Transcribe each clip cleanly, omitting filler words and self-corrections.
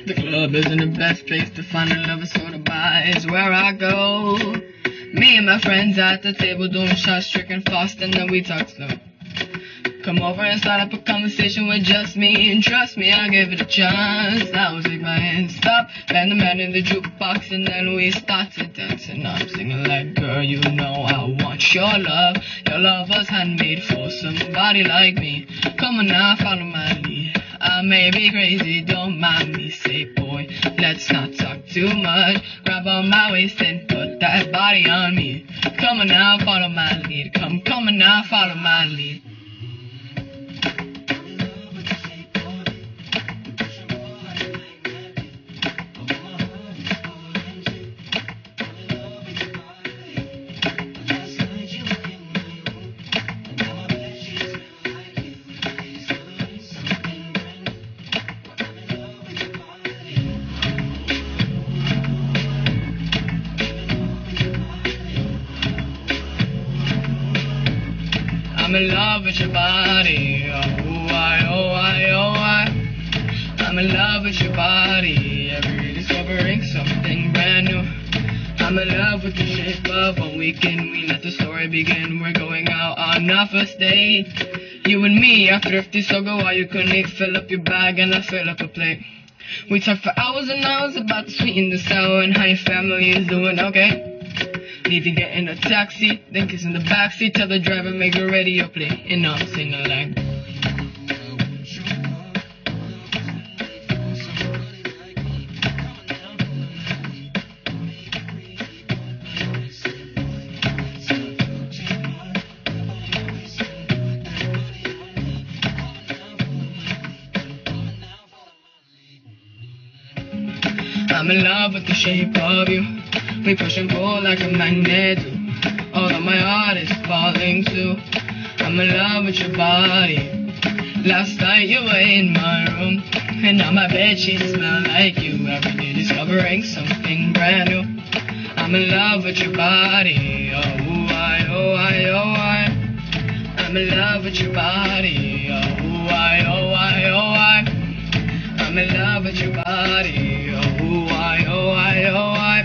The club isn't the best place to find a lover, so the bar is where I go. Me and my friends at the table doing shots, drinking fast, and then we talk slow. Come over and start up a conversation with just me, and trust me, I'll give it a chance. Now take my hand, stop, bend the man in the jukebox, and then we start to dance. And I'm singing like, girl, you know I want your love. Your love was handmade for somebody like me. Come on now, follow my lead. I may be crazy, don't mind me. Say, boy, let's not talk too much. Grab on my waist and put that body on me. Come on now, follow my lead. Come on now, follow my lead. I'm in love with your body, oh I. I'm in love with your body, every day discovering something brand new. I'm in love with the shape of one weekend, we let the story begin. We're going out on our first date. You and me are thrifty, so go all you can eat. Fill up your bag and I fill up a plate. We talk for hours and hours about the sweet and the sour and how your family is doing okay. Need to get in a taxi, then kiss in the backseat, tell the driver make the radio play, and I'm singing like. I'm in love with the shape of you. We push and pull like a magnet do. Although my heart is falling too. I'm in love with your body. Last night you were in my room, and now my bedsheets smell like you. Every day discovering something brand new. I'm in love with your body. Oh I. I'm in love with your body. Oh I. I'm in love with your body. Oh I.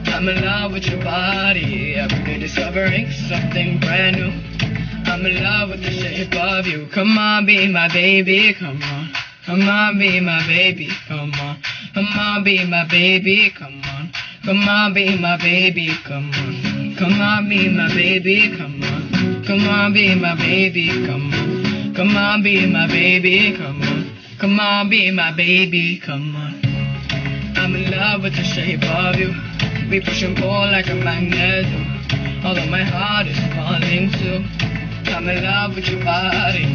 I'm in love with your body, every day discovering something brand new. I'm in love with the shape of you. Come on, be my baby, come on. Come on, be my baby, come on. Come on, be my baby, come on. Come on, be my baby, come on. Come on, be my baby, come on. Come on, be my baby, come on. Come on, be my baby, come on. Come on, be my baby, come on. I'm in love with the shape of you. We push and pull like a magnet do. Although my heart is falling too. I'm in love with your body.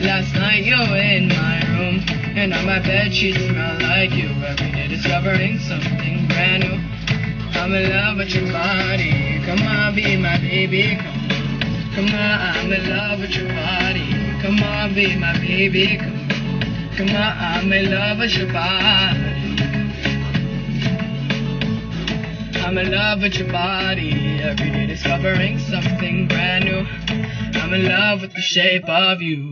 Last night you were in my room, and now my bedsheets smell like you. Every day discovering something brand new. I'm in love with your body. Come on, be my baby, come on. Come on, I'm in love with your body. Come on, be my baby, come on. Come on, I'm in love with your body. I'm in love with your body, every day discovering something brand new. I'm in love with the shape of you.